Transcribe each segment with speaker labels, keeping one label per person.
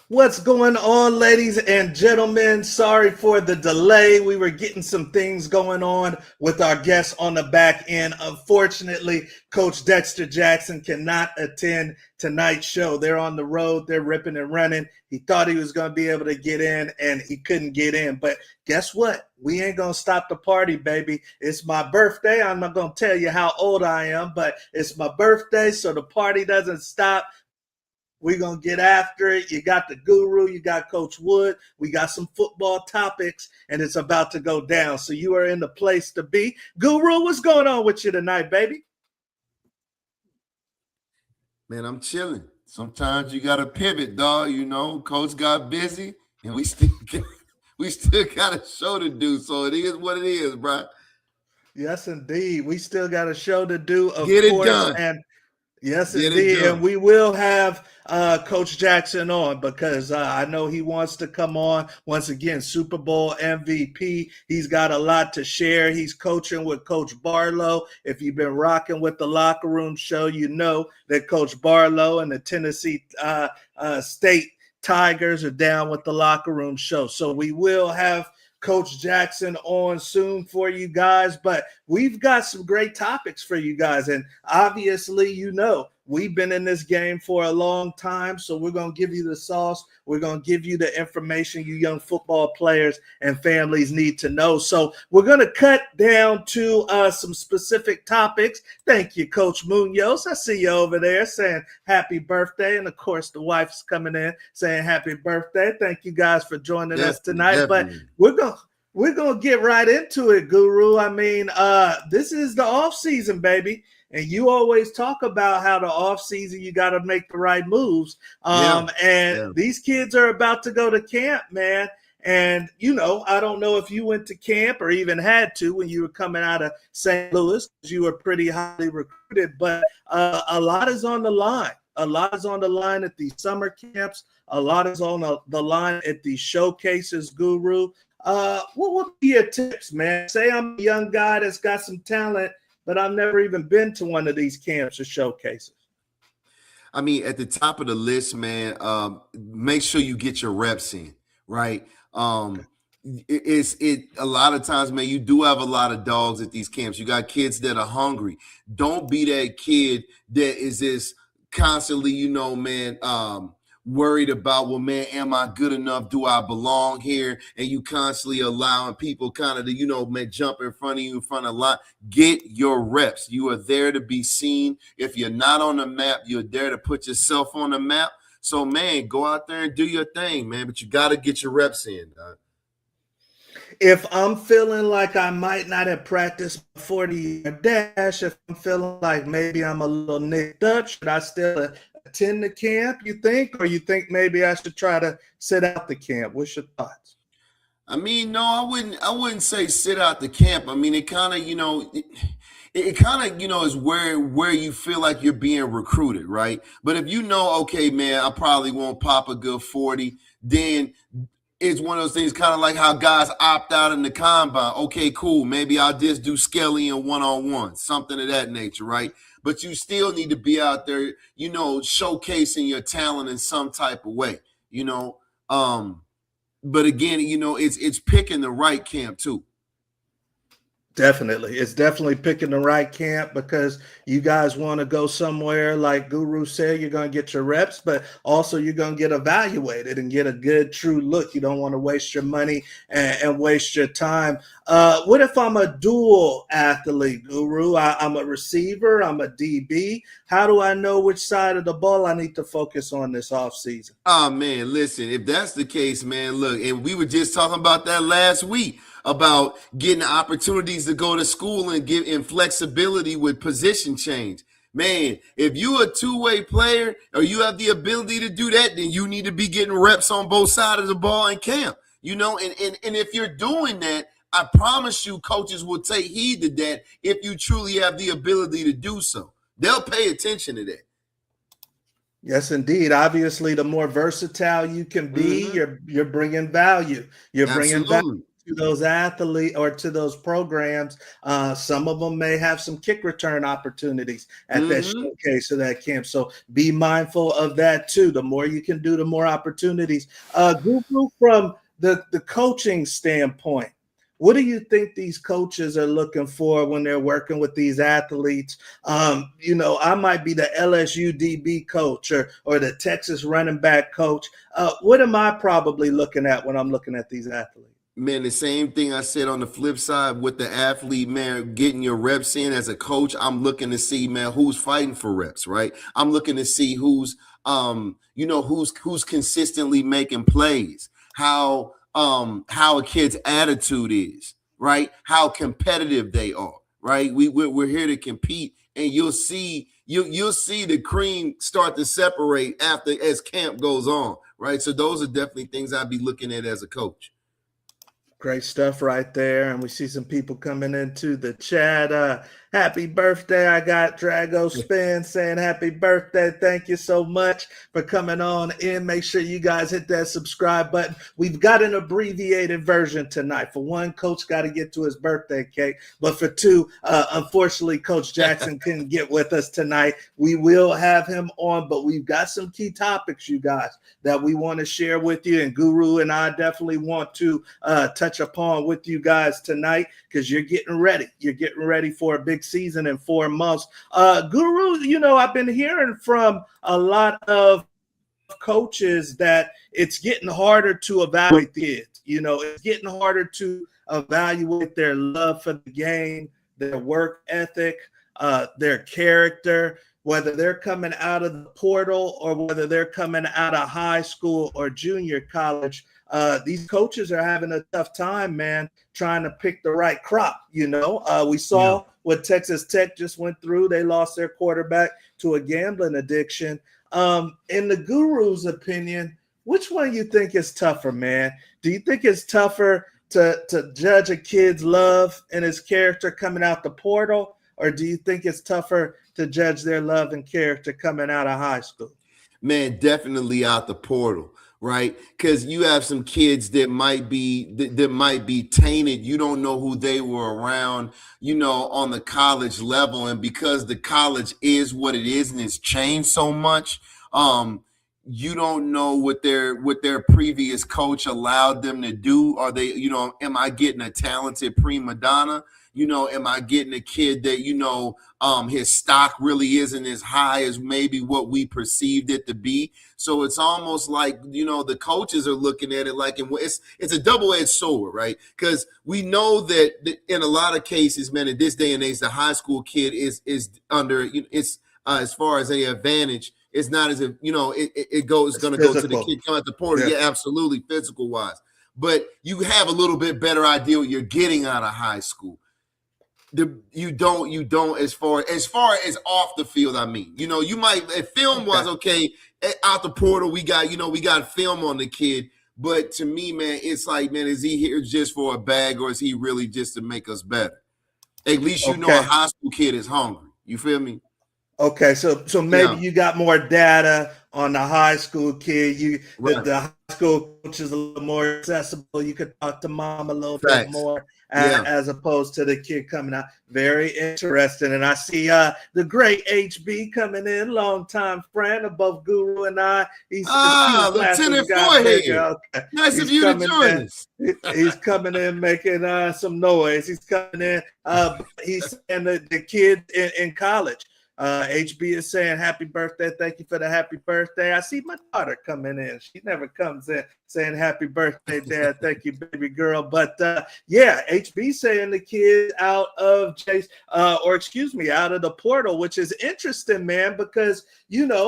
Speaker 1: What's going on, ladies and gentlemen? Sorry for the delay. We were getting some things going on with our guests on the back end. Unfortunately, Coach Dexter Jackson cannot attend tonight's show. They're on the road. They're ripping and running. He thought he was going to be able to get in, and he couldn't get in. But guess what? We ain't going to stop the party, baby. It's my birthday. I'm not going to tell you how old I am, but it's my birthday, so the party doesn't stop. We're going to get after it. You got the guru. You got Coach Wood. We got some football topics, and it's about to go down. So you are in the place to be. Guru, what's going on with you tonight, baby?
Speaker 2: Man, I'm chilling. Sometimes you got to pivot, dog. You know, Coach got busy, and we still got a show to do. So it is what it is, bro.
Speaker 1: Yes, indeed. We still got a show to do, of
Speaker 2: Get it
Speaker 1: course.
Speaker 2: done.
Speaker 1: And yes, indeed. And we will have Coach Jackson on because I know he wants to come on. Once again, Super Bowl MVP. He's got a lot to share. He's coaching with Coach Barlow. If you've been rocking with the Locker Room Show, you know that Coach Barlow and the Tennessee State Tigers are down with the Locker Room Show. So we will have Coach Jackson on soon for you guys, but we've got some great topics for you guys. And obviously, you know, we've been in this game for a long time, so we're going to give you the sauce. We're going to give you the information you young football players and families need to know. So we're going to cut down to some specific topics. Thank you, Coach Munoz. I see you over there saying happy birthday. And, of course, the wife's coming in saying happy birthday. Thank you guys for joining us tonight.
Speaker 2: Definitely.
Speaker 1: But we're going to get right into it, Guru. I mean, this is the off season, baby. And you always talk about how the off season, you got to make the right moves. These kids are about to go to camp, man. And, you know, I don't know if you went to camp or even had to when you were coming out of St. Louis, because you were pretty highly recruited, but a lot is on the line. A lot is on the line at these summer camps. A lot is on the line at these showcases, Guru. What would be your tips, man? Say I'm a young guy that's got some talent, but I've never even been to one of these camps or showcases.
Speaker 2: I mean, at the top of the list, man, make sure you get your reps in, right? It a lot of times, man, you do have a lot of dogs at these camps. You got kids that are hungry. Don't be that kid that is just constantly, you know, man, worried about, well, man, am I good enough? Do I belong here? And you constantly allowing people kind of to, you know, man, jump in front of you in front of a lot. Get your reps. You are there to be seen. If you're not on the map, you're there to put yourself on the map. So, man, go out there and do your thing, man. But you got to get your reps in, dog.
Speaker 1: If I'm feeling like I might not have practiced 40-yard dash, if I'm feeling like maybe I'm a little nicked up, should I still attend the camp, you think? Or you think maybe I should try to sit out the camp? What's your thoughts?
Speaker 2: I mean, no, I wouldn't say sit out the camp. I mean, it kind of, you know, it kind of, you know, is where you feel like you're being recruited, right? But if you know, okay, man, I probably won't pop a good 40, then it's one of those things kind of like how guys opt out in the combine. Okay, cool. Maybe I'll just do skelly and one-on-one, something of that nature, right? But you still need to be out there, you know, showcasing your talent in some type of way, you know. But again, you know, it's picking the right camp too.
Speaker 1: Definitely. It's definitely picking the right camp because you guys want to go somewhere, like Guru said, you're going to get your reps, but also you're going to get evaluated and get a good, true look. You don't want to waste your money and waste your time. What if I'm a dual athlete, Guru? I'm a receiver. I'm a DB. How do I know which side of the ball I need to focus on this offseason?
Speaker 2: Oh, man, listen, if that's the case, man, look, and we were just talking about that last week, about getting opportunities to go to school and give in flexibility with position change. Man, if you're a two-way player or you have the ability to do that, then you need to be getting reps on both sides of the ball in camp. You know, and if you're doing that, I promise you coaches will take heed to that if you truly have the ability to do so. They'll pay attention to that.
Speaker 1: Yes, indeed. Obviously, the more versatile you can be, you're bringing value. You're bringing value to those athletes or to those programs. Some of them may have some kick return opportunities at that showcase or that camp. So be mindful of that too. The more you can do, the more opportunities. Guru, from the coaching standpoint, what do you think these coaches are looking for when they're working with these athletes? I might be the LSU DB coach or the Texas running back coach. What am I probably looking at when I'm looking at these athletes?
Speaker 2: Man, the same thing I said on the flip side with the athlete, man, getting your reps in as a coach. I'm looking to see, man, who's fighting for reps, right? I'm looking to see who's consistently making plays, how a kid's attitude is, right? How competitive they are, right? We're here to compete, and you'll see the cream start to separate as camp goes on, right? So those are definitely things I'd be looking at as a coach.
Speaker 1: Great stuff right there. And we see some people coming into the chat. Happy birthday. I got Drago Spin saying happy birthday. Thank you so much for coming on in. Make sure you guys hit that subscribe button. We've got an abbreviated version tonight. For one, Coach got to get to his birthday cake. But for two, unfortunately, Coach Jackson couldn't get with us tonight. We will have him on, but we've got some key topics, you guys, that we want to share with you. And Guru and I definitely want to touch upon with you guys tonight, because you're getting ready. You're getting ready for a big season in 4 months. Guru, I've been hearing from a lot of coaches that it's getting harder to evaluate the kids. It's getting harder to evaluate their love for the game, their work ethic, their character, whether they're coming out of the portal or whether they're coming out of high school or junior college. These coaches are having a tough time, man, trying to pick the right crop. We saw what Texas Tech just went through. They lost their quarterback to a gambling addiction. In the Guru's opinion, which one you think is tougher, man? Do you think it's tougher to judge a kid's love and his character coming out the portal, or do you think it's tougher to judge their love and character coming out of high school?
Speaker 2: Man, definitely out the portal. Right, because you have some kids that might be tainted. You don't know who they were around, on the college level, and because the college is what it is and it's changed so much, you don't know what their previous coach allowed them to do. Are they, am I getting a talented prima donna? Am I getting a kid that, his stock really isn't as high as maybe what we perceived it to be? So it's almost like, the coaches are looking at it like it's a double-edged sword, right? Because we know that in a lot of cases, man, in this day and age, the high school kid is under, as far as an advantage, it's not as if, it's going to go to the kid coming at the portal. Yeah, absolutely, physical-wise. But you have a little bit better idea what you're getting out of high school. You don't as far as off the field. I mean, you might film was okay out the portal. We got film on the kid, but to me, man, it's like, man, is he here just for a bag, or is he really just to make us better? At least a high school kid is hungry. You feel me?
Speaker 1: Okay, so maybe you got more data on the high school kid. The high school coach is a little more accessible. You could talk to mom a little bit more as opposed to the kid coming out. Very interesting. And I see the great HB coming in, longtime friend of both Guru and I. He's
Speaker 2: Lieutenant Forehead. Okay. Nice of you to join us.
Speaker 1: He's coming in making some noise. He's coming in. He's saying the kid in college. HB is saying happy birthday. Thank you for the happy birthday. I see my daughter coming in. She never comes in saying happy birthday, Dad. Thank you, baby girl. But HB saying the kid out of out of the portal, which is interesting, man, because the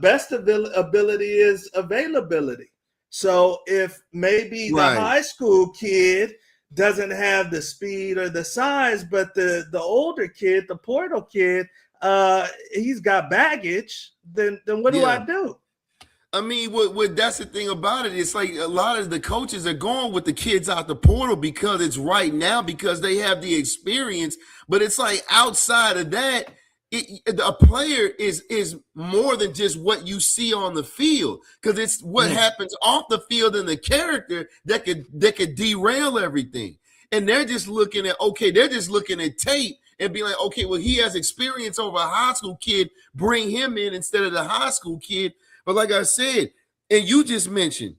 Speaker 1: best ability is availability. So if maybe the high school kid doesn't have the speed or the size, but the older kid, the portal kid, he's got baggage, then what do I do?
Speaker 2: I mean, what that's the thing about it. It's like a lot of the coaches are going with the kids out the portal because it's right now, because they have the experience. But it's like outside of that, a player is more than just what you see on the field, because it's what happens off the field and the character that could derail everything. And they're just looking at tape and be like, okay, well, he has experience over a high school kid, bring him in instead of the high school kid. But like I said, and you just mentioned,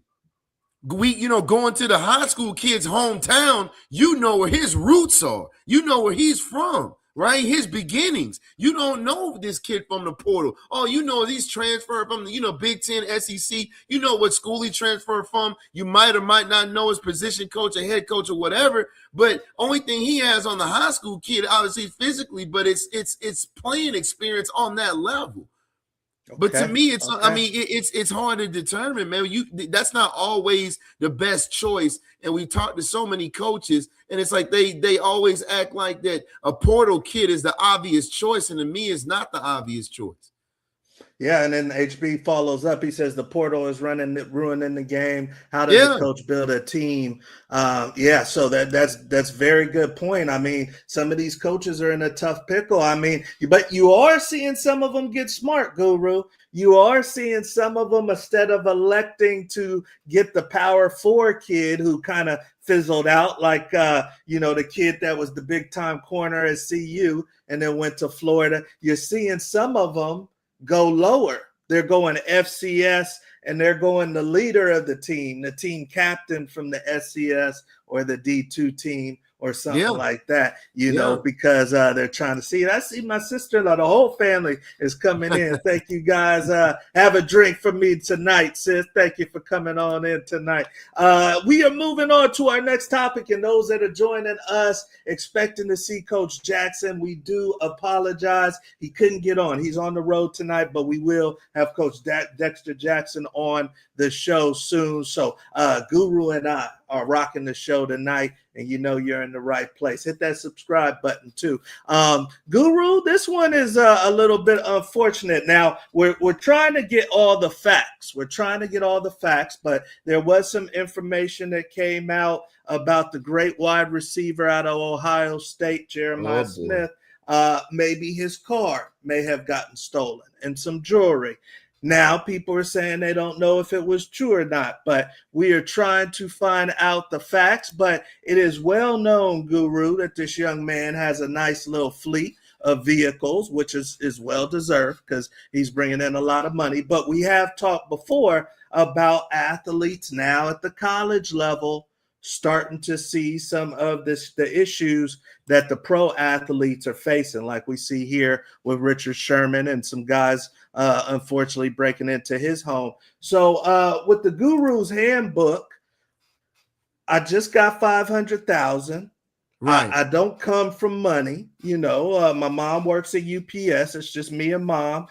Speaker 2: going to the high school kid's hometown, where his roots are. Where he's from, right? His beginnings. You don't know this kid from the portal. Oh, he's transferred from the, Big Ten, SEC. You know what school he transferred from. You might or might not know his position coach or head coach or whatever. But only thing he has on the high school kid, obviously physically, but it's playing experience on that level. Okay. But to me, it's hard to determine, man. That's not always the best choice. And we talked to so many coaches, and it's like they always act like that a portal kid is the obvious choice, and to me, it's not the obvious choice.
Speaker 1: Yeah, and then HB follows up. He says the portal is ruining the game. How does the coach build a team? So that's very good point. I mean, some of these coaches are in a tough pickle. I mean, but you are seeing some of them get smart, Guru. You are seeing some of them, instead of electing to get the Power 4 kid who kind of fizzled out, like the kid that was the big time corner at CU and then went to Florida. You're seeing some of them go lower. They're going FCS, and they're going the leader of the team captain from the SCS or the D2 team or something like that, because they're trying to see it. I see my sister-in-law, the whole family is coming in. Thank you guys. Have a drink for me tonight, sis. Thank you for coming on in tonight. We are moving on to our next topic, and those that are joining us expecting to see Coach Jackson, we do apologize. He couldn't get on. He's on the road tonight, but we will have Coach Dexter Jackson on the show soon. So Guru and I are rocking the show tonight, and you're in the right place. Hit that subscribe button too. Guru, this one is a little bit unfortunate. Now we're trying to get all the facts. But there was some information that came out about the great wide receiver out of Ohio State, Jeremiah Smith. Maybe his car may have gotten stolen and some jewelry. Now people are saying they don't know if it was true or not, but we are trying to find out the facts. But it is well known, Guru, that this young man has a nice little fleet of vehicles, which is well deserved because he's bringing in a lot of money. But we have talked before about athletes now at the college level starting to see some of the issues that the pro athletes are facing, like we see here with Richard Sherman and some guys unfortunately breaking into his home. So with the Guru's handbook, I just got $500,000. Right. I don't come from money. My mom works at UPS. It's just me and mom.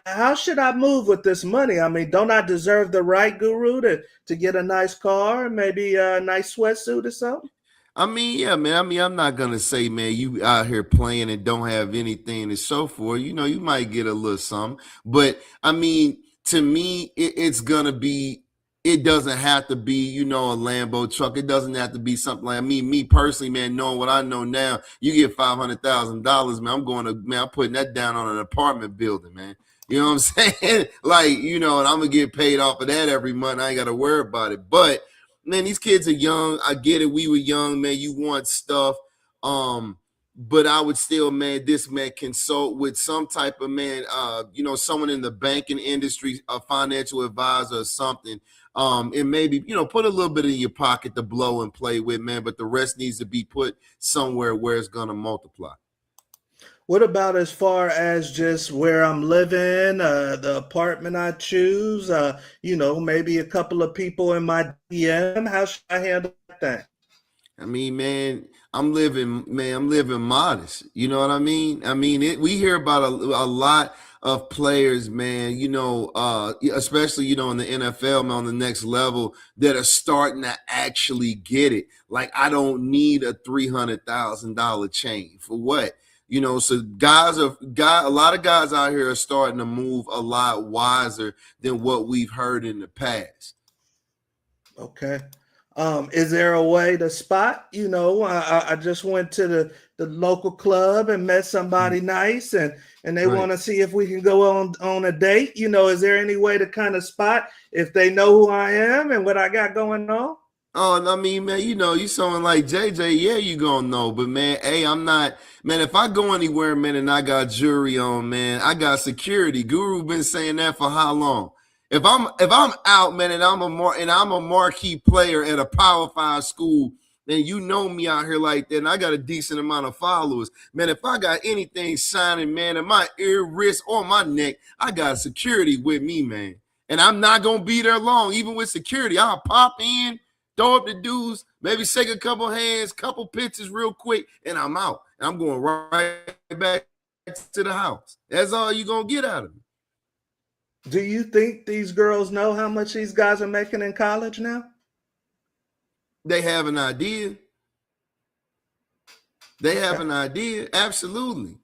Speaker 1: How should I move with this money? I mean, don't I deserve the right, Guru, to get a nice car and maybe a nice sweatsuit or something?
Speaker 2: I mean, yeah, man. I mean, I'm not going to say, man, you out here playing and don't have anything to show for. You might get a little something. But, I mean, to me, it's going to be, it doesn't have to be, a Lambo truck. It doesn't have to be something like, me personally, man, knowing what I know now, you get $500,000, man, I'm putting that down on an apartment building, man. You know what I'm saying? Like, and I'm going to get paid off of that every month. I ain't got to worry about it. But, man, these kids are young. I get it. We were young, man. You want stuff. But I would still, man, this man consult with some type of man, someone in the banking industry, a financial advisor or something. And maybe, put a little bit in your pocket to blow and play with, man. But the rest needs to be put somewhere where it's going to multiply.
Speaker 1: What about as far as just where I'm living, the apartment I choose, maybe a couple of people in my DM? How should I handle that?
Speaker 2: I mean, man, I'm living modest. You know what I mean? I mean, we hear about a lot of players, man, especially, in the NFL, man, on the next level that are starting to actually get it. Like, I don't need a $300,000 chain for what? So a lot of guys out here are starting to move a lot wiser than what we've heard in the past.
Speaker 1: Okay. Is there a way to spot? I just went to the local club and met somebody nice, and they
Speaker 2: Right.
Speaker 1: want to see if we can go on a date. Is there any way to kind of spot if they know who I am and what I got going on?
Speaker 2: Oh, I mean, man, you sound like JJ. Yeah, you gonna know. But man, hey, I'm not, man. If I go anywhere, man, and I got jewelry on, man, I got security. Guru been saying that for how long? If I'm out, man, and I'm a marquee player at a Power 5 school, then you know me out here like that, and I got a decent amount of followers, man. If I got anything shining, man, in my ear, wrist, or my neck, I got security with me, man. And I'm not gonna be there long, even with security. I'll pop in, throw up the dudes, maybe shake a couple hands, couple pictures real quick, and I'm out. And I'm going right back to the house. That's all you're going to get out of me.
Speaker 1: Do you think these girls know how much these guys are making in college now?
Speaker 2: They have an idea. They have an idea. Absolutely.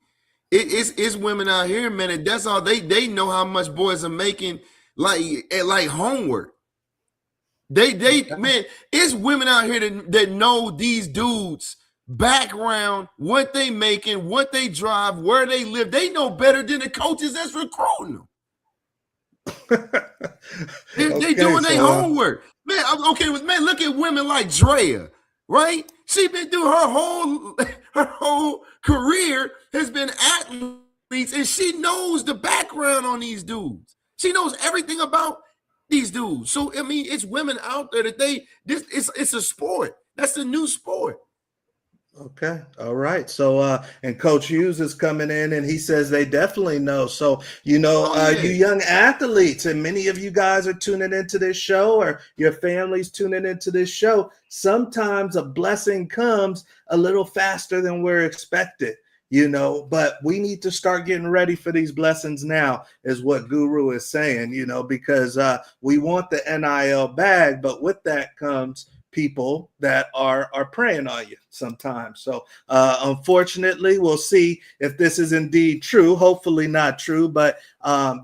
Speaker 2: It's women out here, man, and that's all they know how much boys are making like homework. They man, it's women out here that know these dudes' background, what they making, what they drive, where they live. They know better than the coaches that's recruiting them. They doing their homework. Man, I'm okay with, man, look at women like Drea, right? She been doing her whole career has been athletes, and she knows the background on these dudes. She knows everything about these dudes. So I mean, it's women out there that it's a sport. That's the new sport.
Speaker 1: Okay. All right. So and Coach Hughes is coming in and he says they definitely know. So, you young athletes, and many of you guys are tuning into this show, or your family's tuning into this show. Sometimes a blessing comes a little faster than we're expected. But we need to start getting ready for these blessings now, is what Guru is saying, because we want the NIL bag, but with that comes people that are preying on you sometimes. So unfortunately, we'll see if this is indeed true. Hopefully not true, but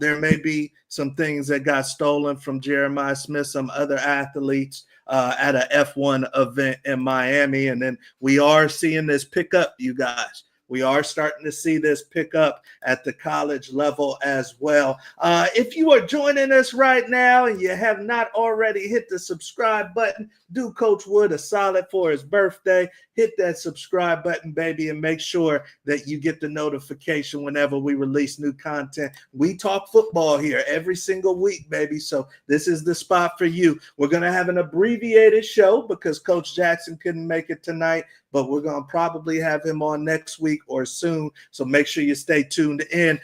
Speaker 1: there may be some things that got stolen from Jeremiah Smith, some other athletes at a F1 event in Miami. And then we are seeing this pick up, you guys. We are starting to see this pick up at the college level as well. If you are joining us right now and you have not already hit the subscribe button, do Coach Wood a solid for his birthday. Hit that subscribe button, baby, and make sure that you get the notification whenever we release new content. We talk football here every single week, baby, so this is the spot for you. We're going to have an abbreviated show because Coach Jackson couldn't make it tonight, but we're going to probably have him on next week or soon, so make sure you stay tuned in.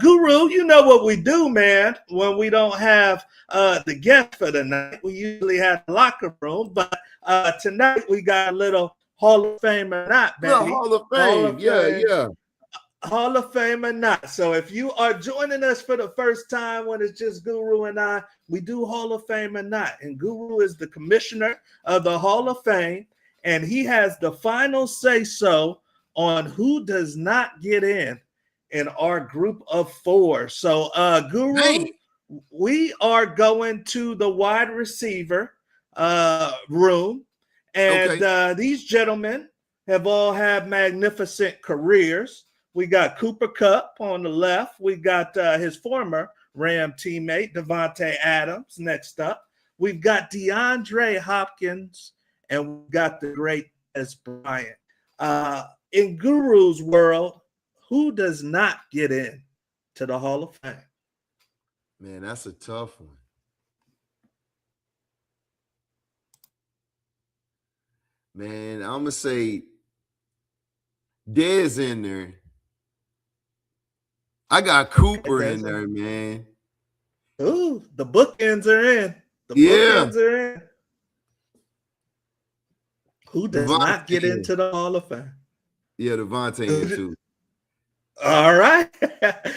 Speaker 1: Guru, you know what we do, man, when we don't have the guest for the night. We usually have the locker room, but tonight we got a little Hall of Fame or not, baby.
Speaker 2: Hall of Fame. Yeah.
Speaker 1: Hall of Fame or not. So if you are joining us for the first time when it's just Guru and I, we do Hall of Fame or not. And Guru is the commissioner of the Hall of Fame, and he has the final say-so on who does not get in our group of four. So, Guru, we are going to the wide receiver room. And these gentlemen have all had magnificent careers. We got Cooper Kupp on the left. We got his former Ram teammate, Devontae Adams, next up. We've got DeAndre Hopkins, and we got the great Dez Bryant. In Guru's world, who does not get in to the Hall of Fame?
Speaker 2: Man, that's a tough one. Man, I'm going to say Dez in there. I got Cooper in there, man.
Speaker 1: Ooh, the bookends are in. Bookends are in. Who does not get into the Hall of Fame?
Speaker 2: Yeah, Devontae in too.
Speaker 1: All right.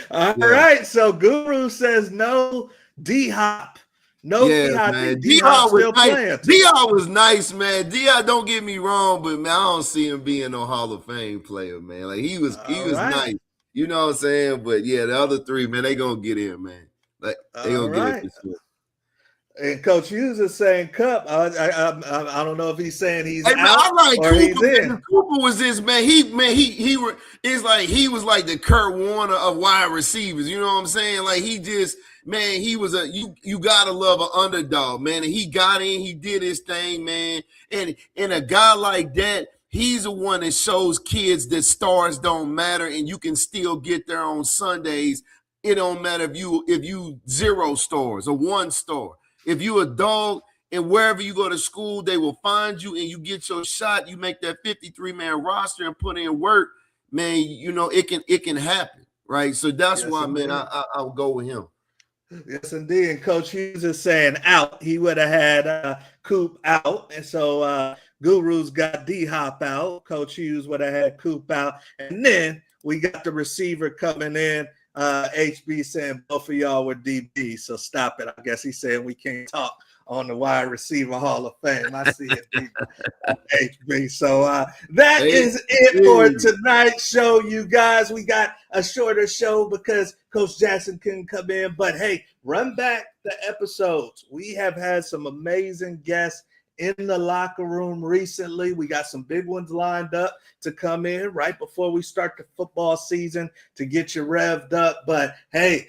Speaker 1: All right. So Guru says no D-Hop. No D-Hop.
Speaker 2: D-Hop was nice. D-Hop was nice, man. D-Hop, don't get me wrong, but man, I don't see him being no Hall of Fame player, man. Like he was nice. You know what I'm saying? But yeah, the other three, man, they gonna get in, man. Like they gonna get in for sure.
Speaker 1: And Coach Hughes is saying Cup. I don't know if he's saying he's
Speaker 2: Hey man,
Speaker 1: out
Speaker 2: I like
Speaker 1: or
Speaker 2: Cooper.
Speaker 1: he's in.
Speaker 2: Man, Cooper was this man. He it's like he was like the Kurt Warner of wide receivers. You know what I'm saying? Like he just he was you gotta love an underdog, man. And he got in, he did his thing, man. And a guy like that, he's the one that shows kids that stars don't matter, and you can still get there on Sundays. It don't matter if you 0 stars or 1 star. If you a dog and wherever you go to school, they will find you and you get your shot. You make that 53-man roster and put in work, man. You know it can happen, right? So that's why, indeed, man, I'll go with him.
Speaker 1: Yes, indeed. And Coach Hughes is saying out. He would have had Coop out, and so Guru's got D-Hop out. Coach Hughes would have had Coop out, and then we got the receiver coming in. HB saying both of y'all were DB, so stop it. I guess he's saying we can't talk on the wide receiver Hall of Fame. I see it, HB. So that is it for tonight's show, you guys. We got a shorter show because Coach Jackson couldn't come in, but hey, run back the episodes. We have had some amazing guests in the locker room recently. We got some big ones lined up to come in right before we start the football season to get you revved up. But hey,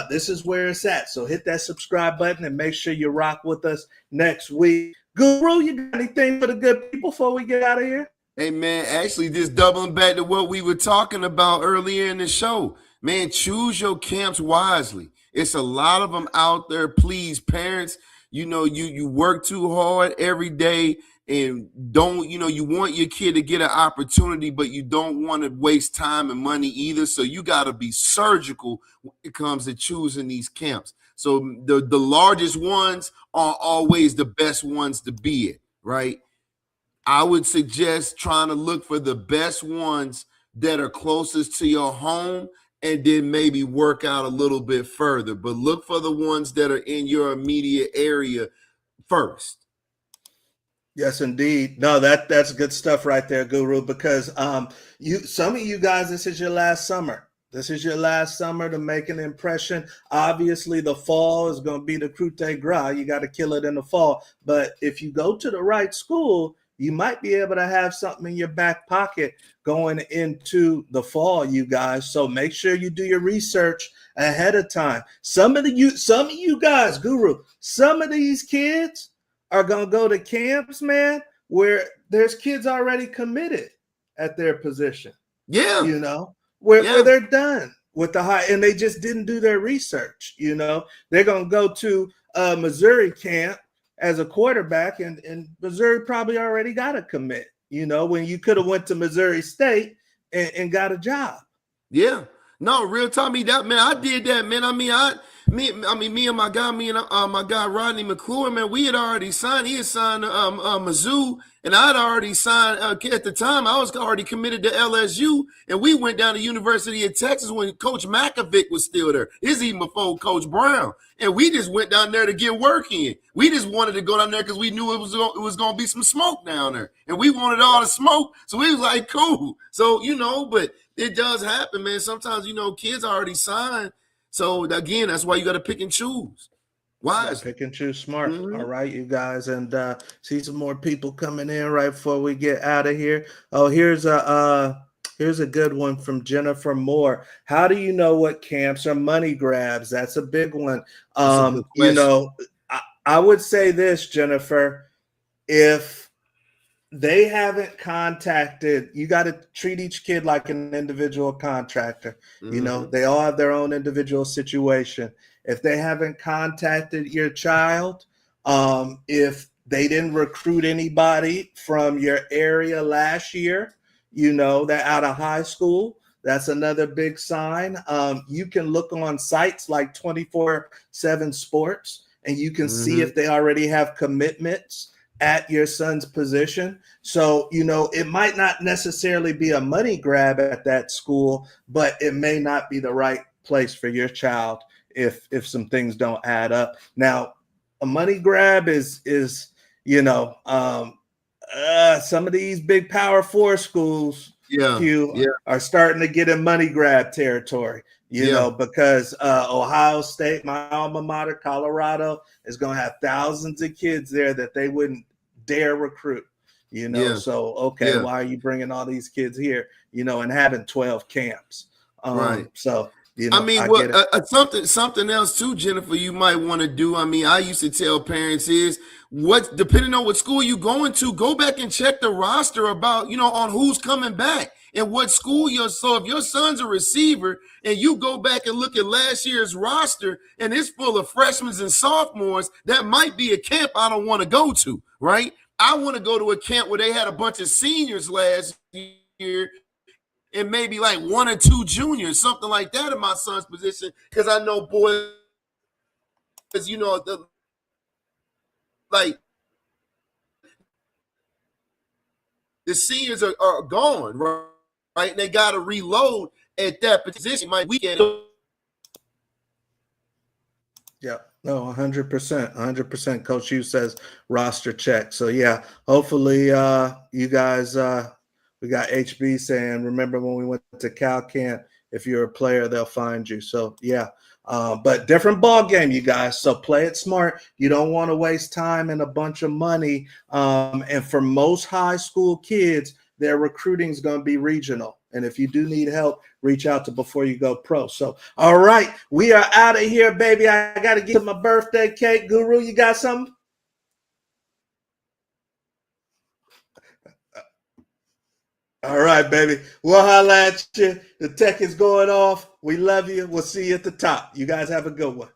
Speaker 1: this is where it's at. So hit that subscribe button and make sure you rock with us next week. Guru, you got anything for the good people before we get out of here?
Speaker 2: Hey, man, actually just doubling back to what we were talking about earlier in the show. Man, choose your camps wisely. It's a lot of them out there. Please, parents, you know, you work too hard every day and don't, you know, you want your kid to get an opportunity, but you don't want to waste time and money either. So you got to be surgical when it comes to choosing these camps. So the largest ones are always the best ones to be at, right? I would suggest trying to look for the best ones that are closest to your home and then maybe work out a little bit further. But look for the ones that are in your immediate area first.
Speaker 1: Yes, indeed. No, that's good stuff right there, Guru, because some of you guys, this is your last summer. This is your last summer to make an impression. Obviously, the fall is going to be the coup de grace. You got to kill it in the fall. But if you go to the right school, you might be able to have something in your back pocket going into the fall, you guys. So make sure you do your research ahead of time. Some of you guys, Guru, some of these kids are going to go to camps, man, where there's kids already committed at their position.
Speaker 2: Yeah.
Speaker 1: You know, where they're done with the high, and they just didn't do their research. You know, they're going to go to a Missouri camp as a quarterback, and Missouri probably already got a commit, you know, when you could have went to Missouri State and got a job.
Speaker 2: Yeah. No, real time, me that, man, I did that, man. Me and my guy, my guy Rodney McClure, man, we had already signed. He had signed Mizzou, and I'd already signed at the time. I was already committed to LSU, and we went down to University of Texas when Coach Makovic was still there. This is even before Coach Brown, and we just went down there to get work in. We just wanted to go down there because we knew it was going to be some smoke down there, and we wanted all the smoke, so we was like, cool. So you know, but it does happen, man. Sometimes you know kids already signed. So again, that's why you got to pick and choose. Why?
Speaker 1: Pick and choose smart. Mm-hmm. All right, you guys, and see some more people coming in right before we get out of here. Oh, here's a good one from Jennifer Moore. How do you know what camps are money grabs? That's a big one. You know, I would say this, Jennifer, if they haven't contacted, you got to treat each kid like an individual contractor. Mm-hmm. You know, they all have their own individual situation. If they haven't contacted your child, if they didn't recruit anybody from your area last year, you know, they're out of high school, that's another big sign. You can look on sites like 24/7 Sports, and you can see if they already have commitments at your son's position. So, you know, it might not necessarily be a money grab at that school, but it may not be the right place for your child if some things don't add up. Now, a money grab is you know, some of these big Power 4 schools, are starting to get in money grab territory. because Ohio State, my alma mater, Colorado, is going to have thousands of kids there that they wouldn't dare recruit. So okay, why are you bringing all these kids here? And having 12 camps.
Speaker 2: Right.
Speaker 1: So
Speaker 2: I mean, something else too, Jennifer, you might want to do. I mean, I used to tell parents is depending on what school you're going to, go back and check the roster about, on who's coming back and what school so if your son's a receiver and you go back and look at last year's roster and it's full of freshmen and sophomores, that might be a camp I don't want to go to, right? I want to go to a camp where they had a bunch of seniors last year and maybe like 1 or 2 juniors, something like that in my son's position, because I know boys, the seniors are gone, right? And they got to reload at that position. My weekend.
Speaker 1: Yeah, no, 100%, 100%. Coach Hughes says roster check. So yeah, hopefully you guys. We got HB saying, remember when we went to Cal Camp, if you're a player, they'll find you. So, yeah, but different ball game, you guys. So play it smart. You don't want to waste time and a bunch of money. And for most high school kids, their recruiting is going to be regional. And if you do need help, reach out to Before You Go Pro. So, all right, we are out of here, baby. I got to get to my birthday cake. Guru, you got something? All right, baby. We'll holla at you. The tech is going off. We love you. We'll see you at the top. You guys have a good one.